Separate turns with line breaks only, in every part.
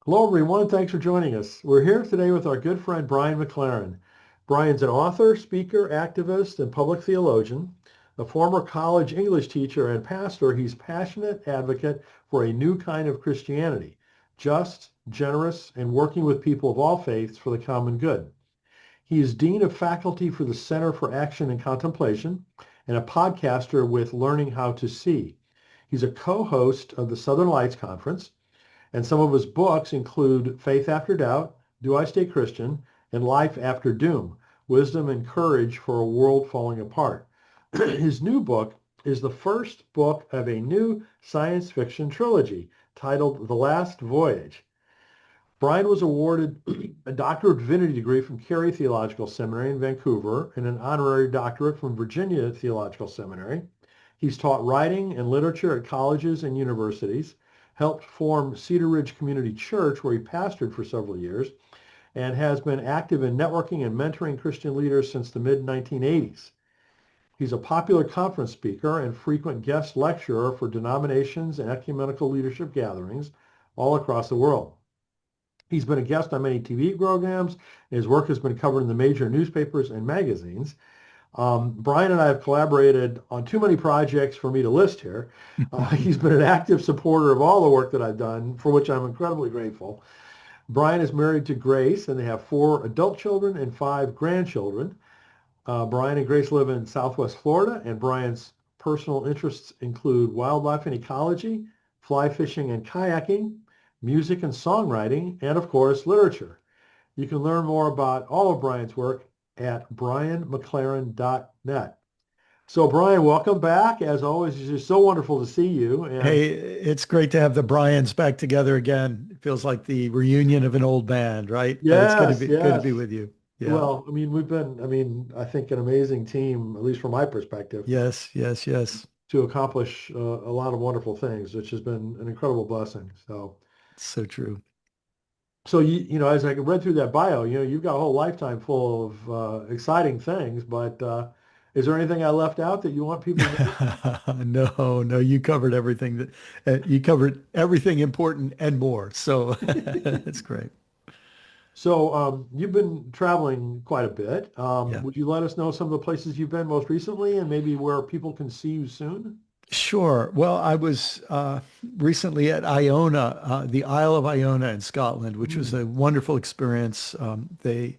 Hello, everyone. Thanks for joining us. We're here today with our good friend Brian McLaren. Brian's an author, speaker, activist, and public theologian. A former college English teacher and pastor, he's passionate advocate for a new kind of Christianity, just, generous, and working with people of all faiths for the common good. He is Dean of Faculty for the Center for Action and Contemplation and a podcaster with Learning How to See. He's a co-host of the Southern Lights Conference, and some of his books include Faith After Doubt, Do I Stay Christian, and Life After Doom, Wisdom and Courage for a World Falling Apart. His new book is the first book of a new science fiction trilogy titled The Last Voyage. Brian was awarded a Doctor of Divinity degree from Carey Theological Seminary in Vancouver and an honorary doctorate from Virginia Theological Seminary. He's taught writing and literature at colleges and universities, helped form Cedar Ridge Community Church, where he pastored for several years, and has been active in networking and mentoring Christian leaders since the mid-1980s. He's a popular conference speaker and frequent guest lecturer for denominations and ecumenical leadership gatherings all across the world. He's been a guest on many TV programs, and his work has been covered in the major newspapers and magazines. Brian and I have collaborated on too many projects for me to list here. He's been an active supporter of all the work that I've done, for which I'm incredibly grateful. Brian is married to Grace, and they have 4 adult children and 5 grandchildren. Brian and Grace live in Southwest Florida, and Brian's personal interests include wildlife and ecology, fly fishing and kayaking, music and songwriting, and of course, literature. You can learn more about all of Brian's work at brianmclaren.net. So Brian, welcome back. As always, it's just so wonderful to see you. And
Hey, it's great to have the Bryans back together again. It feels like the reunion of an old band, right? But it's
yes,
good to
yes.
be with you. Yeah.
Well, I mean, I think an amazing team, at least from my perspective,
Yes, yes, yes.
to accomplish a lot of wonderful things, which has been an incredible blessing.
So true.
So as I read through that bio, you've got a whole lifetime full of exciting things. But is there anything I left out that you want people to know?
No, no, you covered everything you covered everything important and more. So it's great.
So you've been traveling quite a bit.
Yeah.
Would you let us know some of the places you've been most recently and maybe where people can see you soon?
Sure. Well, I was recently at Iona, the Isle of Iona in Scotland, which was
Mm.
a wonderful experience. The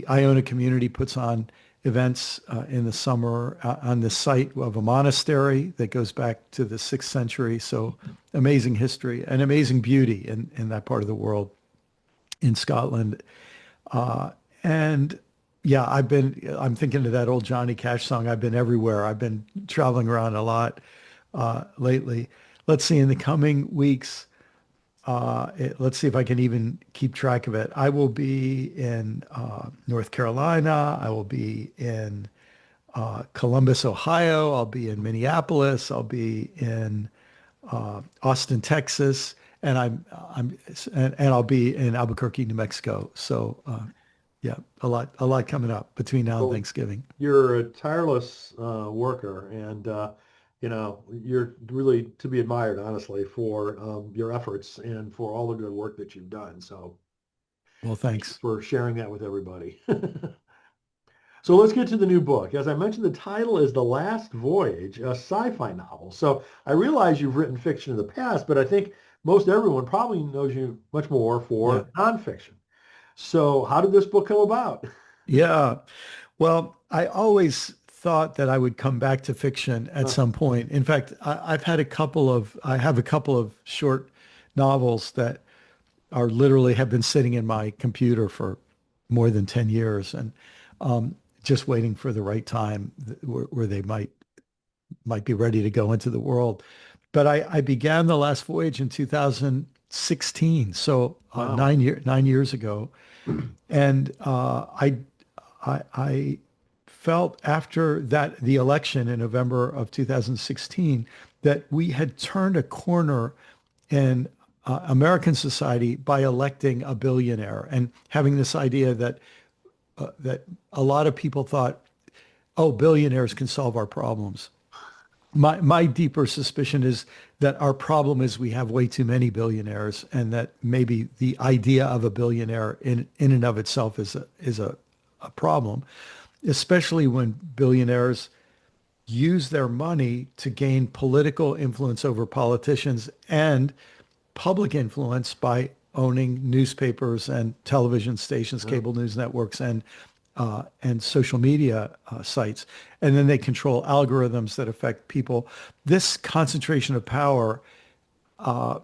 Iona community puts on events in the summer on the site of a monastery that goes back to the 6th century. So amazing history and amazing beauty in that part of the world in Scotland. And yeah, I'm thinking of that old Johnny Cash song. I've been everywhere. I've been traveling around a lot lately. Let's see, in the coming weeks, let's see if I can even keep track of it. I will be in North Carolina. I will be in Columbus, Ohio. I'll be in Minneapolis. I'll be in Austin, Texas, and I'll be in Albuquerque, New Mexico. So yeah, a lot coming up between now and
Well,
Thanksgiving.
you're a tireless worker, and you're really to be admired, honestly, for your efforts and for all the good work that you've done. So
Well,
thank you
thanks.
for sharing that with everybody. So let's get to the new book. As I mentioned, the title is The Last Voyage, a sci-fi novel. So I realize you've written fiction in the past, but I think most everyone probably knows you much more
Yeah.
for nonfiction. So how did this book come about?
Yeah. Well, I always thought that I would come back to fiction at
Uh,
some point. In fact, I have a couple of short novels that are literally have been sitting in my computer for more than 10 years and just waiting for the right time where they might be ready to go into the world. But I began The Last Voyage in 2016, so
wow.
9 years ago. And I felt after the election in November of 2016 that we had turned a corner in American society by electing a billionaire and having this idea that a lot of people thought, oh, billionaires can solve our problems. My deeper suspicion is that our problem is we have way too many billionaires, and that maybe the idea of a billionaire in and of itself is a problem, especially when billionaires use their money to gain political influence over politicians and public influence by owning newspapers and television stations,
Yeah.
cable news networks, and social media sites. And then they control algorithms that affect people. This concentration of power, I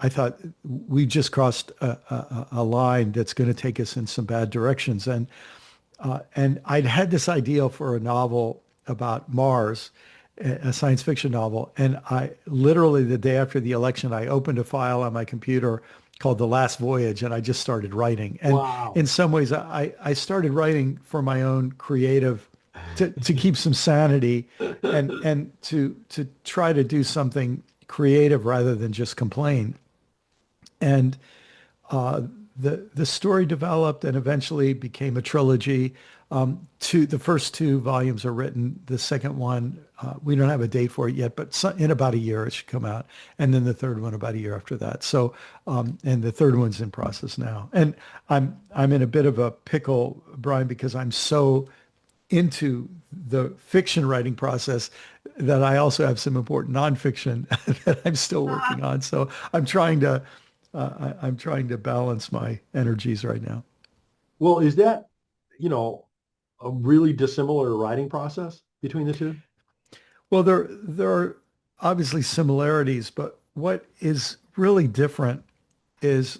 thought we just crossed a line that's going to take us in some bad directions. And I'd had this idea for a novel about Mars, a science fiction novel. And I literally, the day after the election, I opened a file on my computer called The Last Voyage, and I just started writing. And
Wow.
in some ways, I started writing for my own creative, to keep some sanity and to try to do something creative rather than just complain. And uh, the story developed and eventually became a trilogy. The first two volumes are written. The second one, we don't have a date for it yet, but in about a year it should come out. And then the third one about a year after that. So, and the third one's in process now. And I'm in a bit of a pickle, Brian, because I'm so into the fiction writing process that I also have some important nonfiction that I'm still working on. So I'm trying to balance my energies right now.
Well, is that, you know, a really dissimilar writing process between the two?
Well, there are obviously similarities, but what is really different is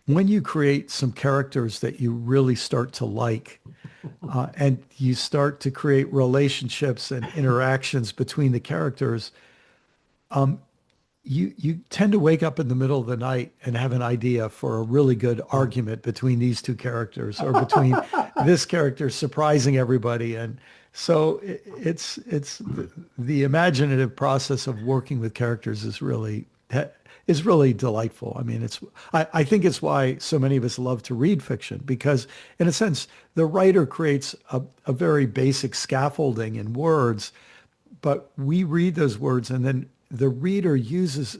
when you create some characters that you really start to like, and you start to create relationships and interactions between the characters, you tend to wake up in the middle of the night and have an idea for a really good argument between these two characters, or between this character surprising everybody. And so it's the imaginative process of working with characters is really delightful. I mean, I think it's why so many of us love to read fiction, because in a sense, the writer creates a very basic scaffolding in words, but we read those words, and then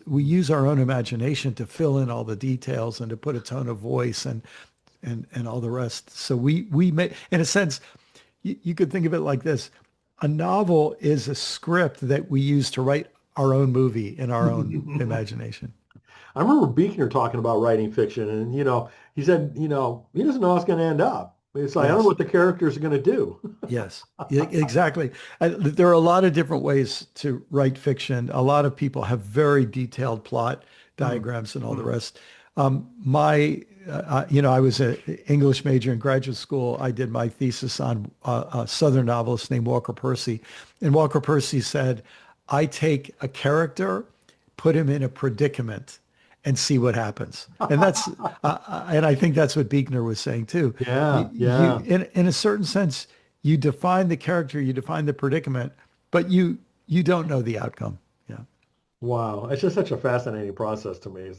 we use our own imagination to fill in all the details and to put a tone of voice and all the rest. So we make, in a sense, you could think of it like this. A novel is a script that we use to write our own movie in our own imagination.
I remember Buechner talking about writing fiction, and he said, he doesn't know how it's going to end up. It's like, I don't know
Yes.
what the characters are going to do.
Yes, exactly. There are a lot of different ways to write fiction. A lot of people have very detailed plot
Mm,
diagrams and all the
mm.
rest. I was an English major in graduate school. I did my thesis on a Southern novelist named Walker Percy. And Walker Percy said, I take a character, put him in a predicament, and see what happens. And I think that's what Buechner was saying too.
Yeah, yeah.
In a certain sense, you define the character, you define the predicament, but you don't know the outcome. Yeah.
Wow. It's just such a fascinating process to me.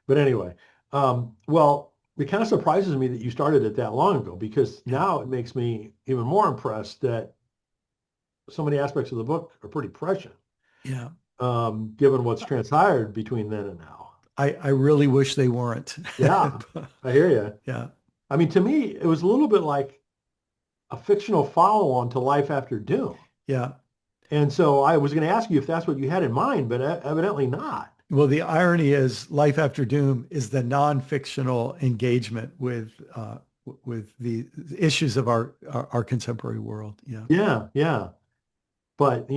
But anyway, well, it kind of surprises me that you started it that long ago, because
Yeah.
now it makes me even more impressed that so many aspects of the book are pretty prescient,
Yeah.
given what's transpired between then and now.
I really wish they weren't.
Yeah, I hear you.
Yeah.
I mean, to me, it was a little bit like a fictional follow-on to Life After Doom.
Yeah.
And so I was going to ask you if that's what you had in mind, but evidently not.
Well, the irony is Life After Doom is the non-fictional engagement with the issues of our contemporary world. Yeah.
Yeah, yeah. But,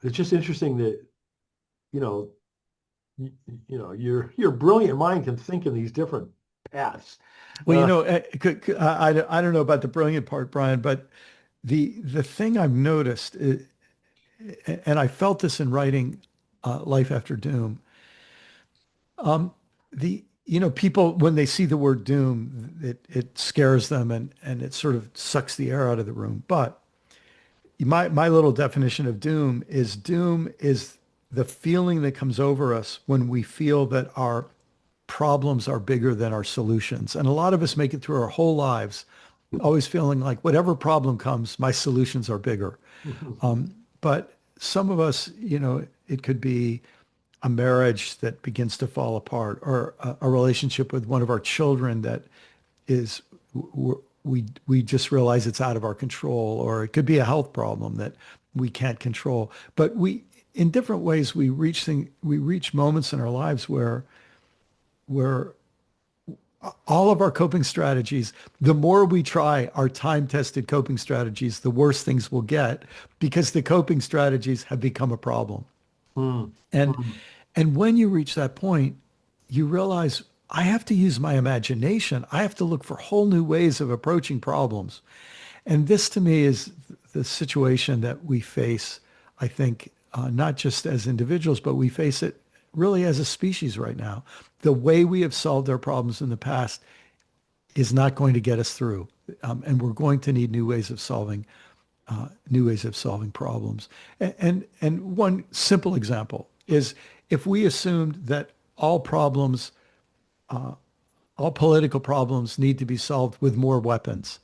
it's just interesting that, you know, your brilliant mind can think in these different paths.
Well,
Uh,
I don't know about the brilliant part, Brian, but the thing I've noticed, and I felt this in writing Life After Doom, people, when they see the word doom, it scares them, and it sort of sucks the air out of the room. But my little definition of doom is the feeling that comes over us when we feel that our problems are bigger than our solutions. And a lot of us make it through our whole lives always feeling like whatever problem comes, my solutions are bigger. But some of us, it could be a marriage that begins to fall apart, or a relationship with one of our children that is we just realize it's out of our control, or it could be a health problem that we can't control. But we, in different ways, we reach moments in our lives where all of our coping strategies, the more we try our time-tested coping strategies, the worse things will get, because the coping strategies have become a problem.
Hmm.
And
Hmm.
and when you reach that point, you realize I have to use my imagination. I have to look for whole new ways of approaching problems. And this to me is the situation that we face, I think, not just as individuals, but we face it really as a species right now. The way we have solved our problems in the past is not going to get us through. And we're going to need new ways of solving problems. And one simple example is, if we assumed that all political problems need to be solved with more weapons.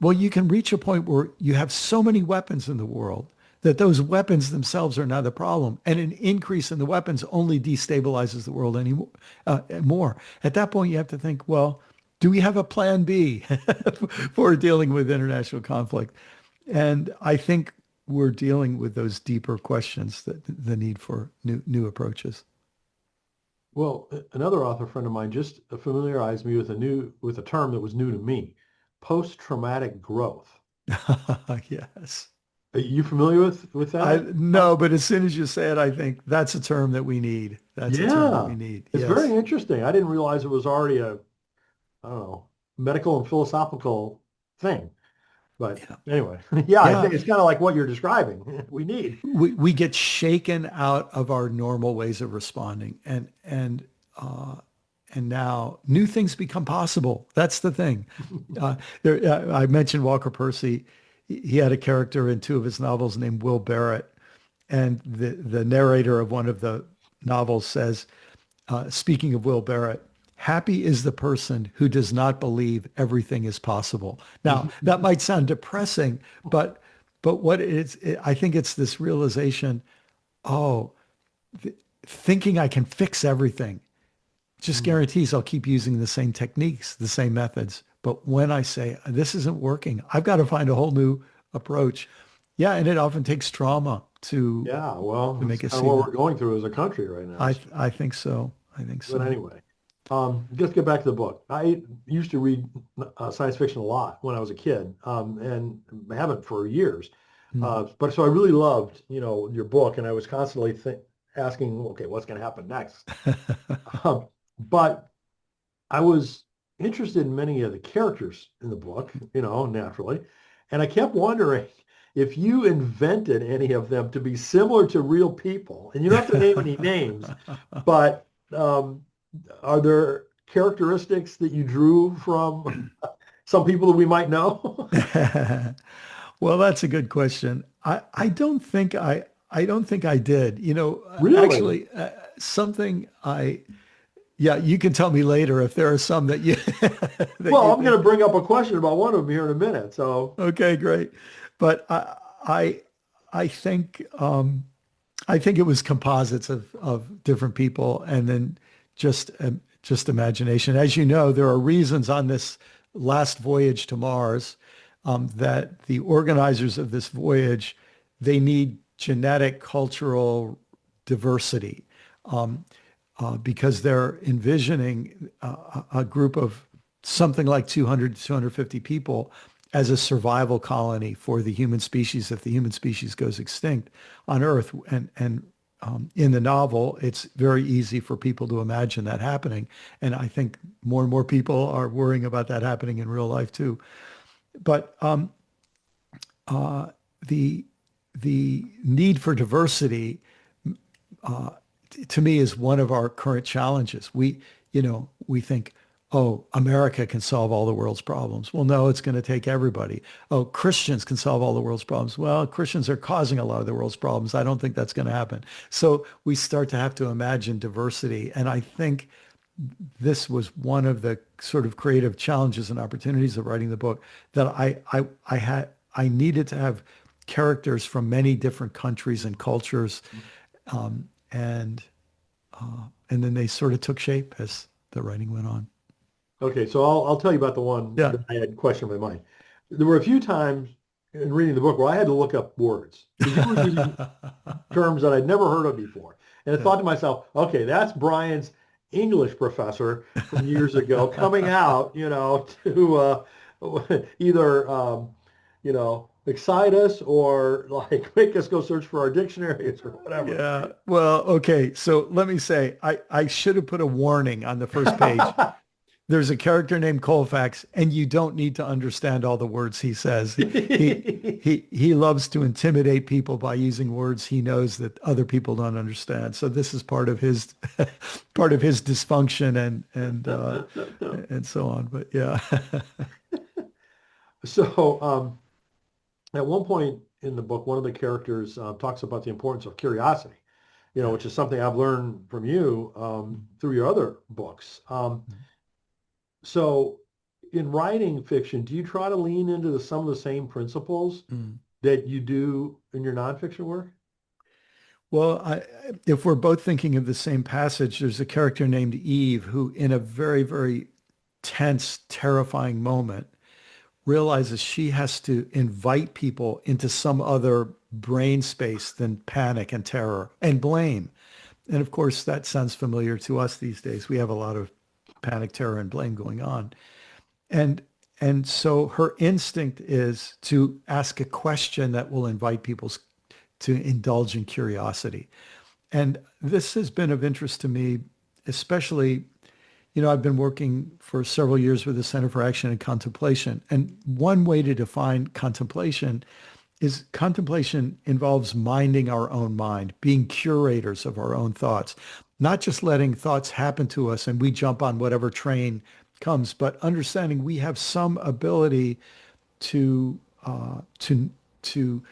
Well, you can reach a point where you have so many weapons in the world that those weapons themselves are not the problem. And an increase in the weapons only destabilizes the world anymore, more. At that point, you have to think, well, do we have a plan B for dealing with international conflict? And I think we're dealing with those deeper questions, that the need for new approaches.
Well, another author friend of mine just familiarized me with a term that was new to me, post-traumatic growth.
Yes.
Are you familiar with
I
that?
no, but as soon as you say it, I think that's a term that we need. That's a term that
Yeah,
we need.
it's very
Yes.
interesting. I didn't realize it was already I don't know, medical and philosophical thing. But
Yeah.
anyway, yeah, I
Yeah.
think it's kind of like what you're describing. We need.
We get shaken out of our normal ways of responding, and now new things become possible. That's the thing. I mentioned Walker Percy. He had a character in two of his novels named Will Barrett, and the narrator of one of the novels says, speaking of Will Barrett, happy is the person who does not believe everything is possible. Now, that might sound depressing, but what I think it's this realization, oh, thinking I can fix everything just guarantees I'll keep using the same techniques, the same methods. But when I say this isn't working, I've got to find a whole new approach. Yeah, and it often takes trauma
Yeah, well,
to
that's
make us
kind of
see
what
that.
we're going through as a country right now. So,
I think so. I think
but
so.
anyway, just get back to the book. I used to read science fiction a lot when I was a kid, and I haven't for years.
Mm.
But so I really loved, your book, and I was constantly asking, okay, what's going to happen next? But I was interested in many of the characters in the book, naturally. And I kept wondering if you invented any of them to be similar to real people. And you don't have to name any names, but are there characteristics that you drew from some people that we might know?
Well, that's a good question. I don't think I did.
Really?
Actually, something yeah, you can tell me later if there are some that you that
Well,
you
I'm going
think.
to bring up a question about one of them here in a minute. So,
Okay, great. But I, I think I think it was composites of different people, and then just imagination. As you know, there are reasons on this last voyage to Mars, that the organizers of this voyage, they need genetic cultural diversity, because they're envisioning a group of something like 200 to 250 people as a survival colony for the human species if the human species goes extinct on Earth. And in the novel, it's very easy for people to imagine that happening. And I think more and more people are worrying about that happening in real life too. But the the need for diversity, to me, is one of our current challenges. We think, oh, America can solve all the world's problems. Well, no, it's going to take everybody. Oh, Christians can solve all the world's problems. Well, Christians are causing a lot of the world's problems. I don't think that's going to happen. So we start to have to imagine diversity. And I think this was one of the sort of creative challenges and opportunities of writing the book, that I needed to have characters from many different countries and cultures, um, and and then they sort of took shape as the writing went on.
Okay, so I'll tell you about the one
Yeah.
that I had a question in my mind. There were a few times in reading the book where I had to look up words because you were using terms that I'd never heard of before. And I
Yeah.
thought to myself, okay, that's Brian's English professor from years ago coming out, to either, excite us or like make us go search for our dictionaries or whatever.
Yeah. Well, okay. So let me say, I should have put a warning on the first page. There's a character named Colfax, and you don't need to understand all the words he says. He loves to intimidate people by using words he knows that other people don't understand. So this is part of his part of his dysfunction and so on. But yeah.
So at one point in the book, one of the characters talks about the importance of curiosity,
Yeah.
which is something I've learned from you through your other books. So in writing fiction, do you try to lean into some of the same principles
Mm.
that you do in your nonfiction work?
Well, if we're both thinking of the same passage, there's a character named Eve who, in a very, very tense, terrifying moment, realizes she has to invite people into some other brain space than panic and terror and blame. And of course, that sounds familiar to us these days. We have a lot of panic, terror, and blame going on. And and so her instinct is to ask a question that will invite people to indulge in curiosity. And this has been of interest to me, especially, I've been working for several years with the Center for Action and Contemplation. And one way to define contemplation is contemplation involves minding our own mind, being curators of our own thoughts, not just letting thoughts happen to us and we jump on whatever train comes, but understanding we have some ability to to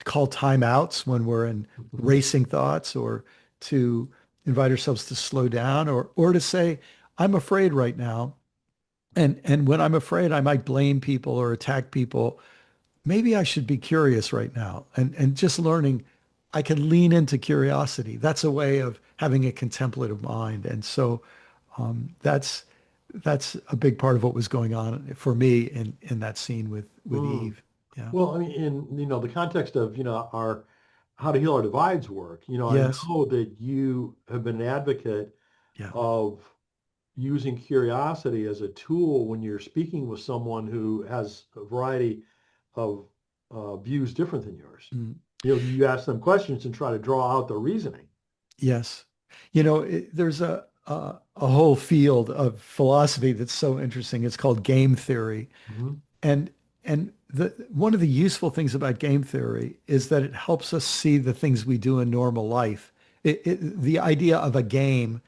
call timeouts when we're in
Mhm.
racing thoughts, or to invite ourselves to slow down, or to say, I'm afraid right now. And when I'm afraid, I might blame people or attack people. Maybe I should be curious right now. And just learning I can lean into curiosity. That's a way of having a contemplative mind. And so that's a big part of what was going on for me in that scene with
Mm.
Eve. Yeah.
Well, I mean, in the context of our how to heal our divides work, I
Yes.
know that you have been an advocate
Yeah.
of using curiosity as a tool when you're speaking with someone who has a variety of views different than yours.
Mm.
You ask them questions and try to draw out their reasoning.
Yes. There's a whole field of philosophy that's so interesting. It's called game theory.
Mhm.
And one of the useful things about game theory is that it helps us see the things we do in normal life. The idea of a game,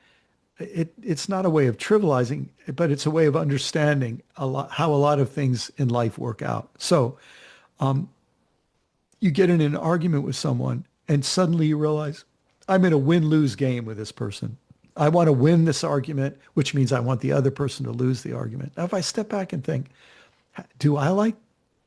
it's not a way of trivializing, but it's a way of understanding how a lot of things in life work out. So you get in an argument with someone and suddenly you realize I'm in a win-lose game with this person. I want to win this argument, which means I want the other person to lose the argument. Now, if I step back and think, do I like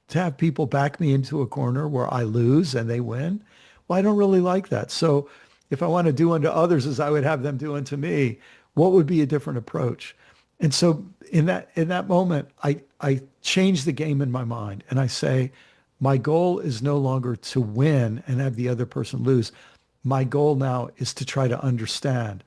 to have people back me into a corner where I lose and they win? Well, I don't really like that. So if I want to do unto others as I would have them do unto me, what would be a different approach? And so in that moment, I change the game in my mind and I say, my goal is no longer to win and have the other person lose. My goal now is to try to understand.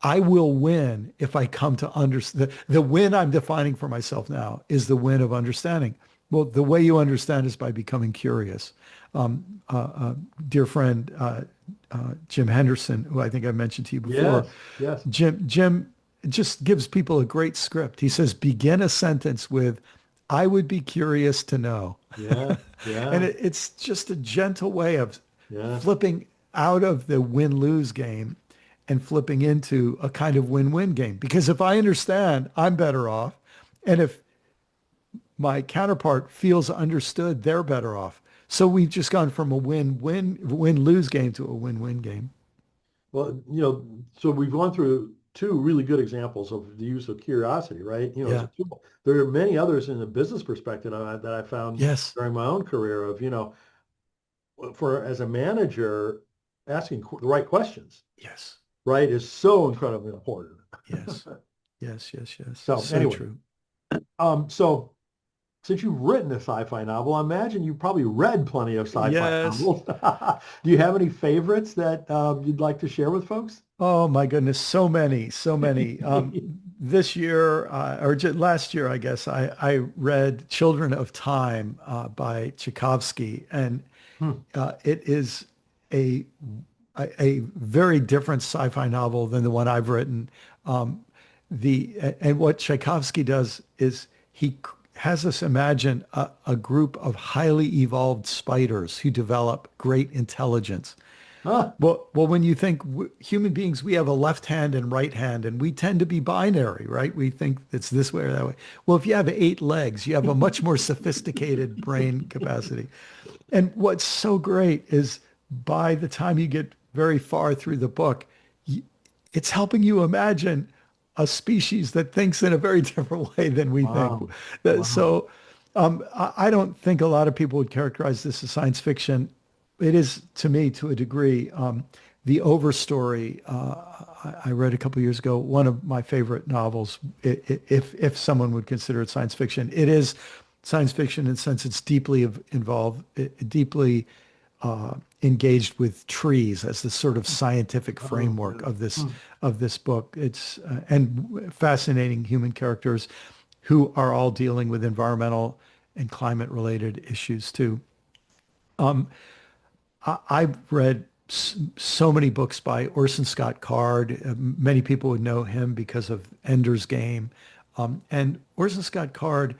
I will win if I come to understand. The win I'm defining for myself now is the win of understanding. Well, the way you understand is by becoming curious. Dear friend Jim Henderson, who I think I mentioned to you before,
Yes, yes.
Jim just gives people a great script. He says, begin a sentence with, I would be curious to know.
Yeah,
And
yeah,
it's just a gentle way of
yeah.
flipping out of the win-lose game and flipping into a kind of win-win game. Because if I understand, I'm better off. And if my counterpart feels understood, they're better off. So we've just gone from a win-win, win-lose game to a win-win game.
Well, so we've gone through two really good examples of the use of curiosity, right? As a
Yeah.
tool. There are many others in the business perspective that I found
Yes.
during my own career of, for as a manager, asking the right questions,
Yes.
right, is so incredibly important.
Yes. Yes. Yes. Yes.
So
So
anyway,
true.
so since you've written a sci-fi novel, I imagine you've probably read plenty of sci-fi
Yes.
novels. Do you have any favorites that you'd like to share with folks?
Oh my goodness, so many, so many. This year, last year, I guess, I read Children of Time by Tchaikovsky, and
Hmm.
it is a, a very different sci-fi novel than the one I've written. Um, and what Tchaikovsky does is has us imagine a group of highly evolved spiders who develop great intelligence.
Ah,
Well, when you think human beings, we have a left hand and right hand, and we tend to be binary, right? We think it's this way or that way. Well, if you have 8 legs, you have a much more sophisticated brain capacity. And what's so great is by the time you get very far through the book, it's helping you imagine a species that thinks in a very different way than we think.
wow, wow.
So I don't think a lot of people would characterize this as science fiction. It is to me, to a degree. The Overstory I read a couple of years ago, one of my favorite novels, if someone would consider it science fiction. It is science fiction in the sense it's deeply involved, deeply engaged with trees as the sort of scientific
Oh,
framework
yeah. Hmm.
of this book. It's and fascinating human characters who are all dealing with environmental and climate related issues too. I've read so many books by Orson Scott Card. Many people would know him because of Ender's Game. And Orson Scott Card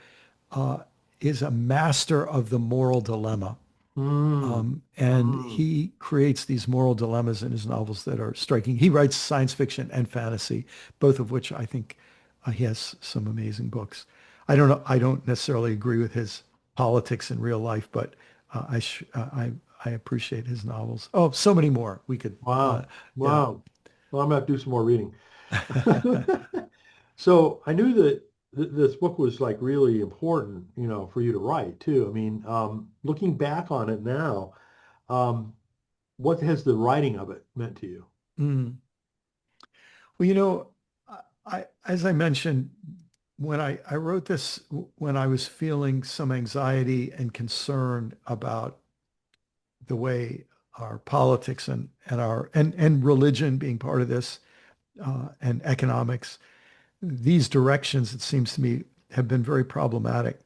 uh, is a master of the moral dilemma.
Hmm.
And
Hmm.
he creates these moral dilemmas in his novels that are striking. He writes science fiction and fantasy, both of which I think he has some amazing books. I don't know. I don't necessarily agree with his politics in real life, but I appreciate his novels. Oh, so many more. We could,
Wow,
yeah.
wow. Well, I'm gonna have to do some more reading. So I knew that this book was like really important, for you to write too. I mean, looking back on it now, um, what has the writing of it meant to you?
Mm. Well, as I mentioned, when I wrote this, when I was feeling some anxiety and concern about the way our politics and religion being part of this, and economics, these directions, it seems to me, have been very problematic.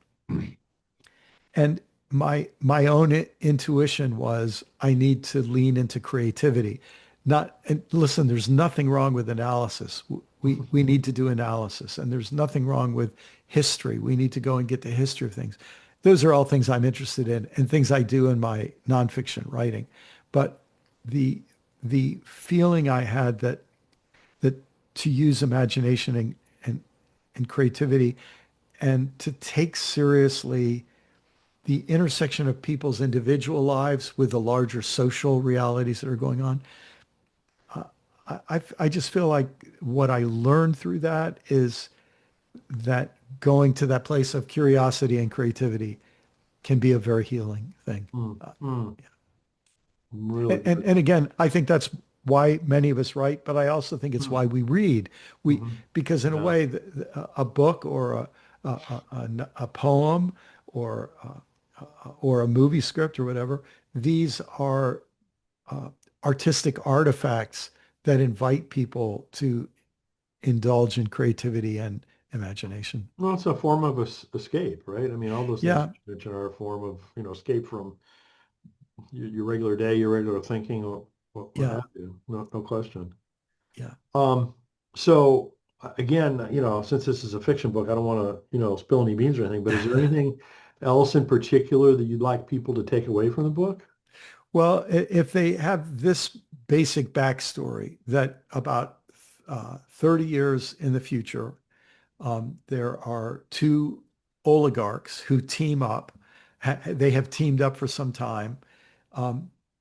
And my own intuition was I need to lean into creativity. Not and listen, there's nothing wrong with analysis. We need to do analysis, and there's nothing wrong with history. We need to go and get the history of things. Those are all things I'm interested in and things I do in my nonfiction writing. But the the feeling I had that to use imagination and creativity and to take seriously the intersection of people's individual lives with the larger social realities that are going on. I just feel like what I learned through that is that going to that place of curiosity and creativity can be a very healing thing.
Mm, mm,
Yeah.
really
And
good.
and again, I think that's why many of us write, but I also think it's
Mm,
why we read. We
mhm.
because in a
Yeah.
way, a book or a poem or or a movie script or whatever, these are uh, artistic artifacts that invite people to indulge in creativity and imagination.
Well, it's a form of escape, right? I mean, all those things
Yeah,
that you mentioned are a form of, escape from your regular day, your regular thinking, or what
yeah,
have you. No, no question.
yeah.
Um, so again, since this is a fiction book, I don't want to, spill any beans or anything, but is there anything else in particular that you'd like people to take away from the book?
Well, if they have this basic backstory that about 30 years in the future, there are two oligarchs who team up. They have teamed up for some time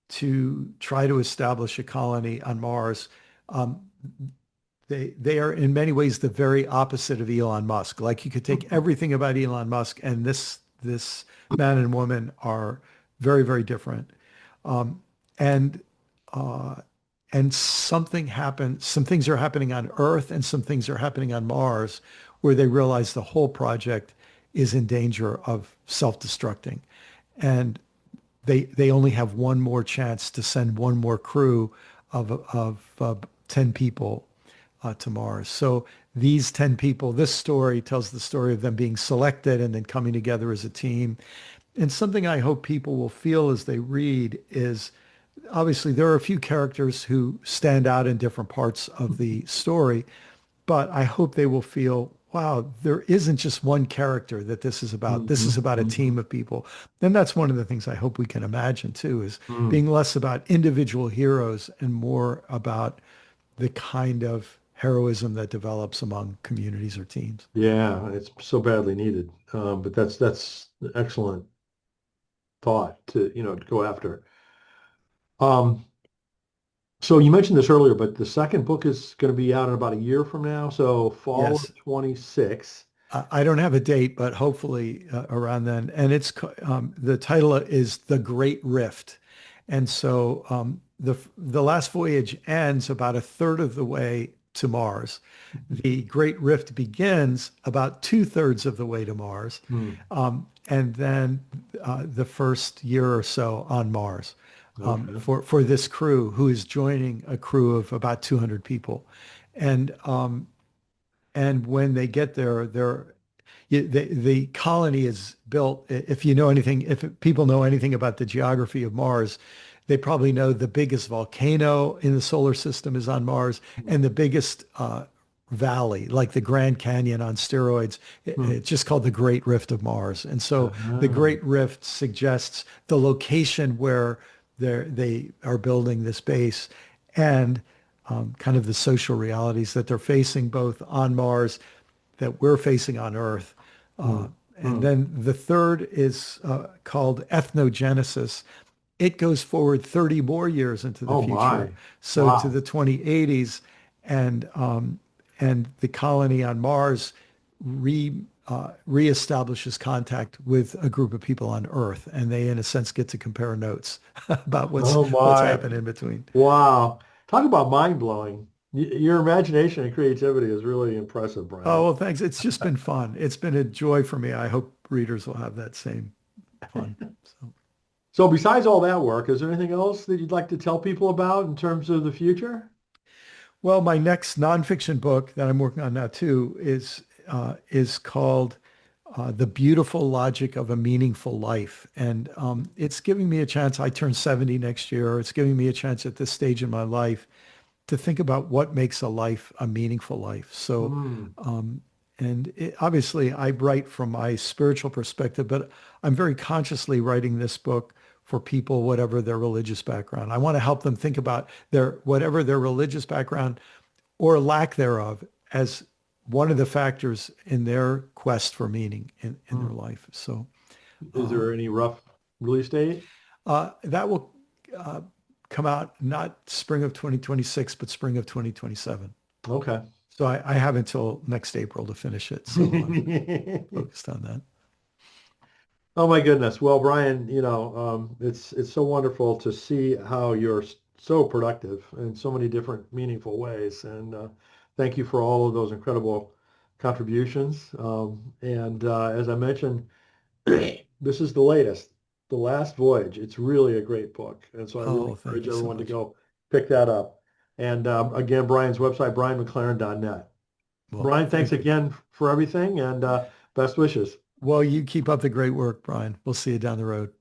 to try to establish a colony on Mars. Um, they are in many ways the very opposite of Elon Musk. Like you could take everything about Elon Musk and this man and woman are very, very different. Um, and uh, and something happened, some things are happening on Earth and some things are happening on Mars where they realize the whole project is in danger of self-destructing. And they only have one more chance to send one more crew of 10 people to Mars. So these 10 people, this story tells the story of them being selected and then coming together as a team. And something I hope people will feel as they read is obviously there are a few characters who stand out in different parts of the story, but I hope they will feel, wow, there isn't just one character that this is about. This is
Mhm,
about a
mhm,
team of people. And that's one of the things I hope we can imagine too, is
mm.
being less about individual heroes and more about the kind of heroism that develops among communities or teams.
Yeah, it's so badly needed. But that's an excellent thought to, to go after. Um, so you mentioned this earlier, but the second book is going to be out in about a year from now, so fall
Yes.
of 26.
I don't have a date, but hopefully around then. And the title is The Great Rift. And so the last voyage ends about a third of the way to Mars. The Great Rift begins about two-thirds of the way to Mars,
Hmm.
and then the first year or so on Mars
Okay.
for this crew who is joining a crew of about 200 people. And and when they get there, the colony is built. If you know anything, if people know anything about the geography of Mars, they probably know the biggest volcano in the solar system is on Mars, and the biggest valley, like the Grand Canyon on steroids,
Hmm.
it's just called the Great Rift of Mars. And so the
Ah.
Great Rift suggests the location where they are building this base and kind of the social realities that they're facing both on Mars that we're facing on Earth.
Hmm.
Uh, and
Hmm.
then the third is called ethnogenesis. It goes forward 30 more years into the
Oh
future,
my.
so to
Wow.
the 2080s, and the colony on Mars reestablishes contact with a group of people on Earth, and they, in a sense, get to compare notes about
Oh
what's
my.
happened in between.
Wow. Talk about mind blowing. Your imagination and creativity is really impressive,
Oh,
Brian.
well, thanks. It's just been fun. It's been a joy for me. I hope readers will have that same fun. So,
So besides all that work, is there anything else that you'd like to tell people about in terms of the future?
well, my next nonfiction book that I'm working on now too is called The Beautiful Logic of a Meaningful Life. And it's giving me a chance. I turn 70 next year. It's giving me a chance at this stage in my life to think about what makes a life a meaningful life. So,
Hmm.
obviously, I write from my spiritual perspective, but I'm very consciously writing this book for people, whatever their religious background. I want to help them think about whatever their religious background or lack thereof as one of the factors in their quest for meaning in their
Hmm.
life. So
Is there any rough release date?
that will uh, come out not spring of 2026, but spring of 2027.
Okay.
So I have until next April to finish it. So I'm focused on that.
Oh my goodness. Well, Brian, it's so wonderful to see how you're so productive in so many different meaningful ways. And thank you for all of those incredible contributions. And as I mentioned, this is the latest, The Last Voyage. It's really a great book. And so I really
Oh, thank
encourage
you so
everyone to
much.
go pick that up. And again, Brian's website, brianmclaren.net.
Well,
Brian, thanks
thank you.
again for everything and best wishes.
Well, you keep up the great work, Brian. We'll see you down the road.